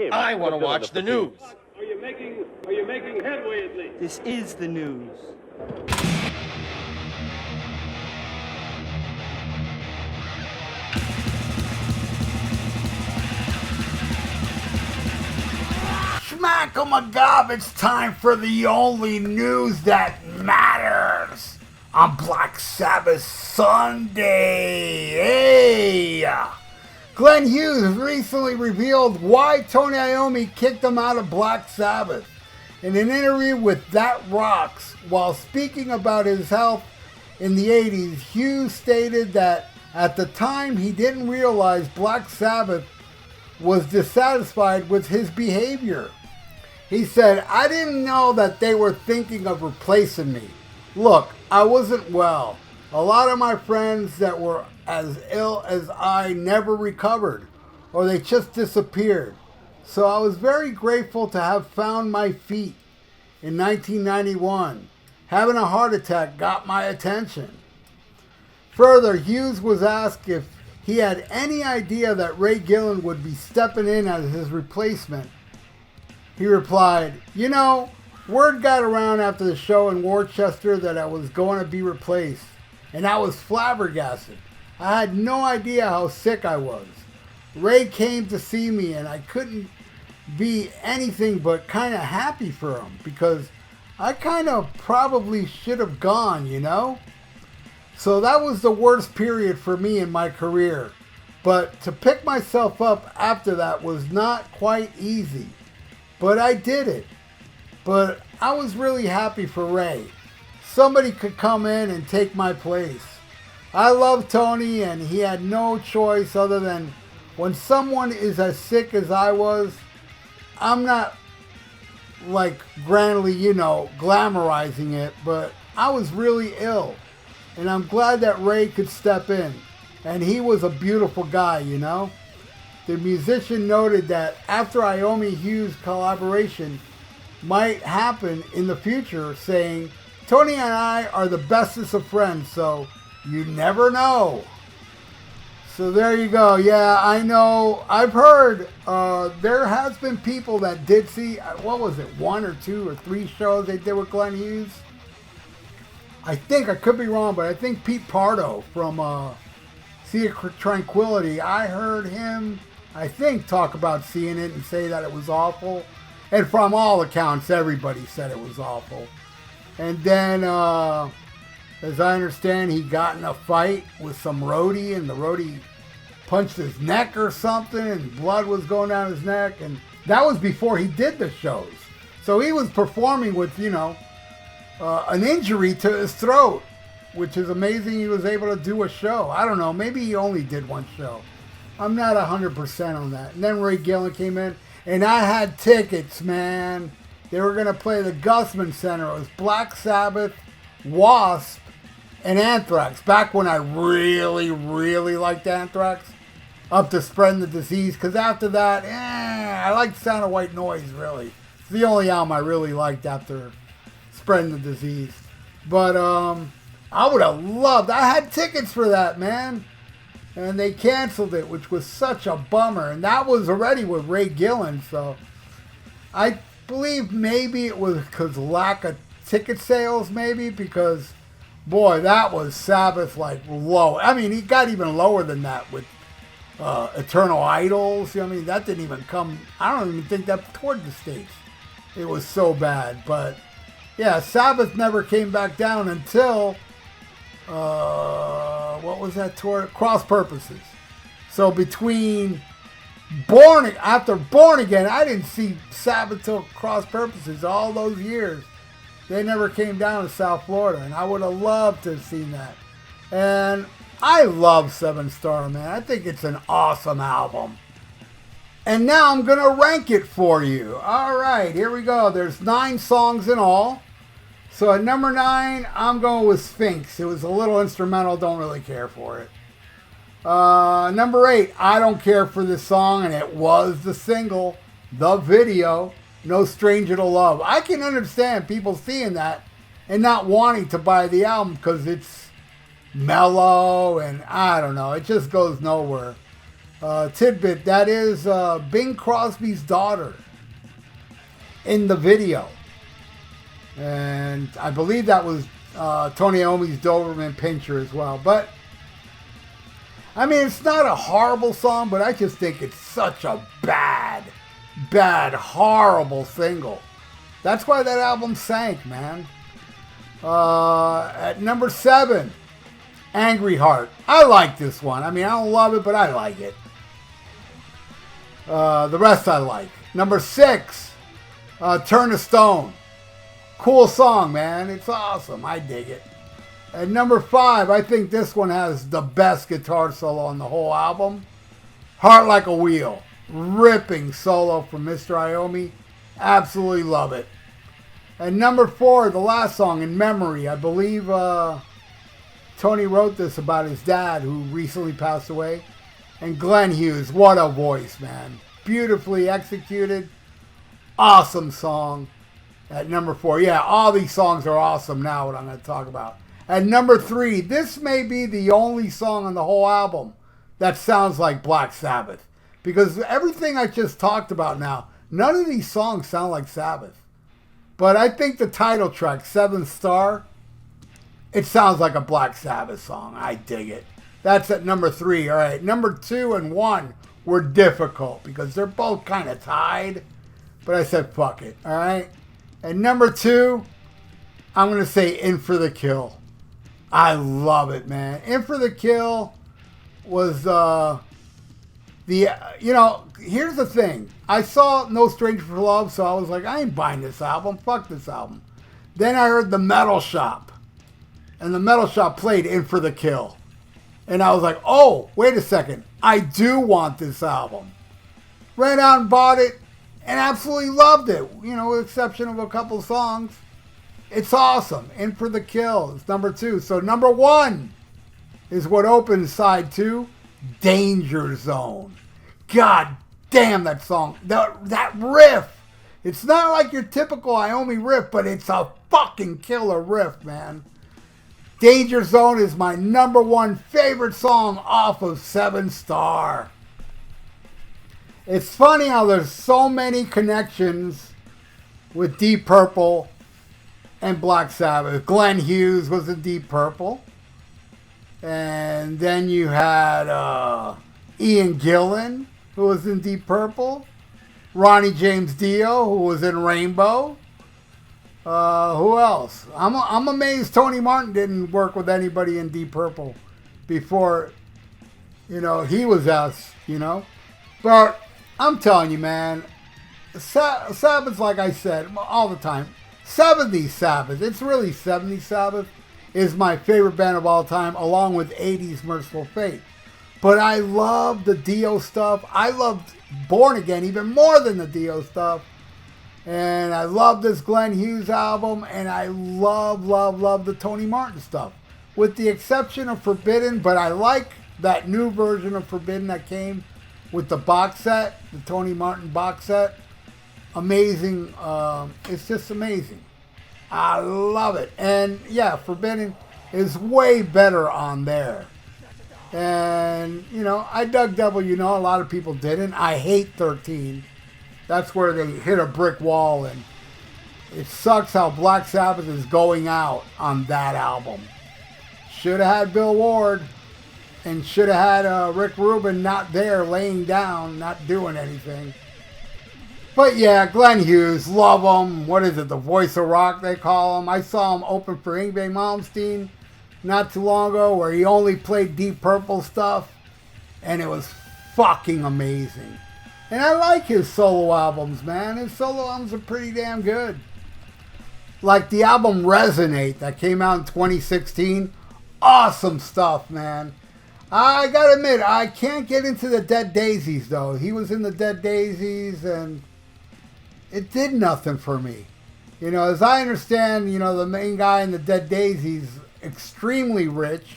him. I want to watch the news. Are you making headway at least? This is the news. Schmack-o-my-gob, it's time for the only news that matters on Black Sabbath Sunday. Hey! Glenn Hughes recently revealed why Tony Iommi kicked him out of Black Sabbath. In an interview with That Rocks, while speaking about his health in the 80s, Hughes stated that at the time he didn't realize Black Sabbath was dissatisfied with his behavior. He said, "I didn't know that they were thinking of replacing me. Look, I wasn't well. A lot of my friends that were as ill as I never recovered, or they just disappeared. So I was very grateful to have found my feet in 1991. Having a heart attack got my attention." Further, Hughes was asked if he had any idea that Ray Gillen would be stepping in as his replacement. He replied, "You know, word got around after the show in Worcester that I was going to be replaced, and I was flabbergasted. I had no idea how sick I was. Ray came to see me, and I couldn't be anything but kind of happy for him, because I kind of probably should have gone, you know? So that was the worst period for me in my career. But to pick myself up after that was not quite easy. But I did it. But I was really happy for Ray. Somebody could come in and take my place. I love Tony, and he had no choice other than when someone is as sick as I was, I'm not like grandly, glamorizing it, but I was really ill. And I'm glad that Ray could step in. And he was a beautiful guy, you know? The musician noted that after Iommi Hughes collaboration might happen in the future, saying, "Tony and I are the bestest of friends, so you never know." So there you go. Yeah, I know. I've heard there has been people that did see, what was it, 1 or 2 or 3 shows they did with Glenn Hughes. I think, I could be wrong, but I think Pete Pardo from Sea of Tranquility, I heard him, I think, talk about seeing it and say that it was awful. And from all accounts, everybody said it was awful. And then, as I understand, he got in a fight with some roadie, and the roadie punched his neck or something, and blood was going down his neck. And that was before he did the shows. So he was performing with, an injury to his throat, which is amazing he was able to do a show. I don't know, maybe he only did 1 show. I'm not 100% on that. And then Ray Gillen came in, and I had tickets, man. They were going to play the Gusman Center. It was Black Sabbath, Wasp, and Anthrax. Back when I really, really liked Anthrax, up to Spreading the Disease. Because after that, I liked Sound of White Noise, really. It's the only album I really liked after Spreading the Disease. But I would have loved, I had tickets for that, man. And they canceled it, which was such a bummer. And that was already with Ray Gillen, so I believe maybe it was because lack of ticket sales, maybe, because, boy, that was Sabbath, like, low. I mean, he got even lower than that with Eternal Idols. I mean, that didn't even come, I don't even think that toured the States. It was so bad. But, yeah, Sabbath never came back down until, what was that tour? Cross Purposes. So between after Born Again, I didn't see Sabbath till Cross Purposes all those years. They never came down to South Florida, and I would have loved to have seen that. And I love Seven Star, man. I think it's an awesome album. And now I'm going to rank it for you. All right, here we go. There's 9 songs in all. So at number 9, I'm going with Sphinx. It was a little instrumental, don't really care for it. Number 8, I don't care for this song, and it was the single, the video, No Stranger to Love. I can understand people seeing that and not wanting to buy the album because it's mellow and I don't know, it just goes nowhere. tidbit, that is Bing Crosby's daughter in the video. And I believe that was Tony Iommi's Doberman Pinscher as well. But, I mean, it's not a horrible song, but I just think it's such a bad, horrible single. That's why that album sank, man. At number 7, Angry Heart. I like this one. I mean, I don't love it, but I like it. The rest I like. Number 6, Turn to Stone. Cool song, man. It's awesome. I dig it. At number 5, I think this one has the best guitar solo on the whole album. Heart Like a Wheel. Ripping solo from Mr. Iommi. Absolutely love it. And number 4, the last song, In Memory. I believe Tony wrote this about his dad who recently passed away. And Glenn Hughes, what a voice, man. Beautifully executed. Awesome song. At number 4. Yeah, all these songs are awesome now, what I'm going to talk about. At number 3, this may be the only song on the whole album that sounds like Black Sabbath. Because everything I just talked about now, none of these songs sound like Sabbath. But I think the title track, 7th Star, it sounds like a Black Sabbath song. I dig it. That's at number 3. All right, number 2 and 1 were difficult because they're both kind of tied. But I said, fuck it. All right. And number 2, I'm going to say In for the Kill. I love it, man. In for the Kill was here's the thing. I saw No Stranger for Love, so I was like, I ain't buying this album. Fuck this album. Then I heard the Metal Shop. And the Metal Shop played In for the Kill. And I was like, oh, wait a second. I do want this album. Ran out and bought it and absolutely loved it. You know, with the exception of a couple songs. It's awesome. In for the Kill is number 2. So number 1 is what opens side 2, Danger Zone. God damn that song. That riff. It's not like your typical Iommi riff, but it's a fucking killer riff, man. Danger Zone is my number 1 favorite song off of 7 Star. It's funny how there's so many connections with Deep Purple and Black Sabbath. Glenn Hughes was in Deep Purple. And then you had Ian Gillan, who was in Deep Purple. Ronnie James Dio, who was in Rainbow. Who else? I'm amazed Tony Martin didn't work with anybody in Deep Purple before, he was us, But I'm telling you, man, Sabbath, like I said, all the time, 70s Sabbath, it's really 70s Sabbath, is my favorite band of all time, along with 80s Merciful Fate. But I love the Dio stuff. I loved Born Again even more than the Dio stuff. And I love this Glenn Hughes album. And I love the Tony Martin stuff. With the exception of Forbidden. But I like that new version of Forbidden that came with the box set. The Tony Martin box set. Amazing. It's just amazing. I love it. And yeah, Forbidden is way better on there. And, I dug Devil, a lot of people didn't. I hate 13. That's where they hit a brick wall, and it sucks how Black Sabbath is going out on that album. Should have had Bill Ward, and should have had Rick Rubin not there, laying down, not doing anything. But yeah, Glenn Hughes, love him. What is it, the voice of rock they call him? I saw him open for Yngwie Malmsteen not too long ago, where he only played Deep Purple stuff, and it was fucking amazing. And I like his solo albums, man. His solo albums are pretty damn good. Like the album Resonate that came out in 2016. Awesome stuff, man. I gotta admit, I can't get into the Dead Daisies, though. He was in the Dead Daisies, and it did nothing for me. As I understand, the main guy in the Dead Daisies, extremely rich.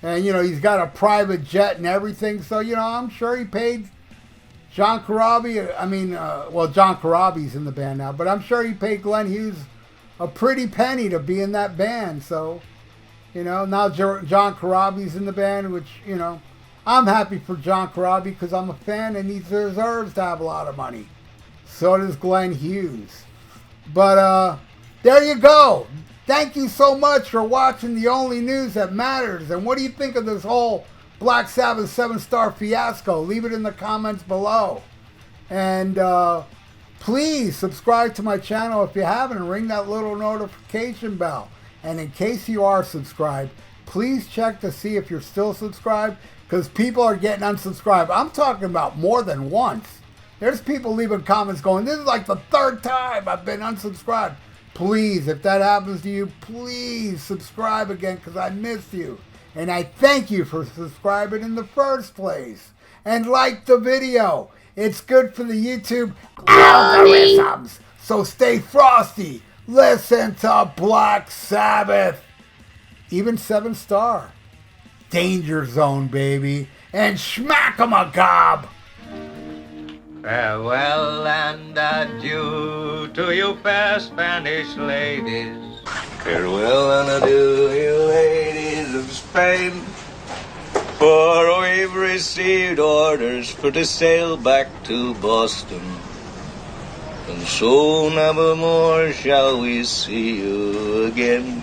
And, he's got a private jet and everything. So, I'm sure he paid John Corabi. John Corabi's in the band now. But I'm sure he paid Glenn Hughes a pretty penny to be in that band. So, now John Corabi's in the band, which, I'm happy for John Corabi because I'm a fan and he deserves to have a lot of money. So does Glenn Hughes. But there you go. Thank you so much for watching the only news that matters. And what do you think of this whole Black Sabbath 7-star fiasco? Leave it in the comments below. And please subscribe to my channel if you haven't and ring that little notification bell. And in case you are subscribed, please check to see if you're still subscribed because people are getting unsubscribed. I'm talking about more than once. There's people leaving comments going, this is like the 3rd time I've been unsubscribed. Please, if that happens to you, please subscribe again because I missed you. And I thank you for subscribing in the first place. And like the video. It's good for the YouTube algorithms. So stay frosty. Listen to Black Sabbath. Even 7-star. Danger Zone, baby. And schmack 'em a gob. Farewell and adieu to you fair Spanish ladies. Farewell and adieu, you ladies of Spain. For we've received orders for to sail back to Boston. And so never more shall we see you again.